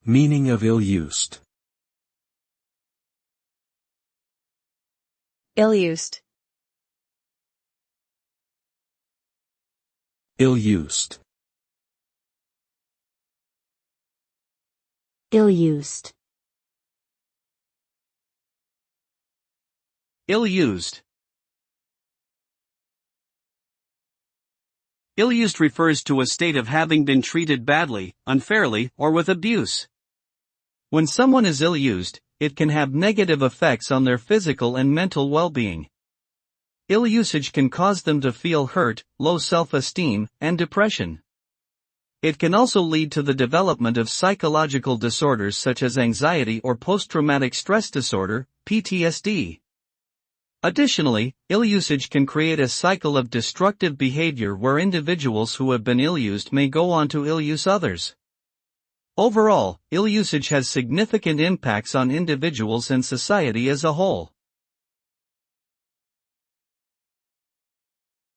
Meaning of ill-used. Ill-used. Ill-used. Ill-used. Ill-used. Ill-used refers to a state of having been treated badly, unfairly, or with abuse. When someone is ill-used, it can have negative effects on their physical and mental well-being. Ill-usage can cause them to feel hurt, low self-esteem, and depression. It can also lead to the development of psychological disorders such as anxiety or post-traumatic stress disorder, PTSD. Additionally, ill-usage can create a cycle of destructive behavior where individuals who have been ill-used may go on to ill-use others. Overall, ill-usage has significant impacts on individuals and society as a whole.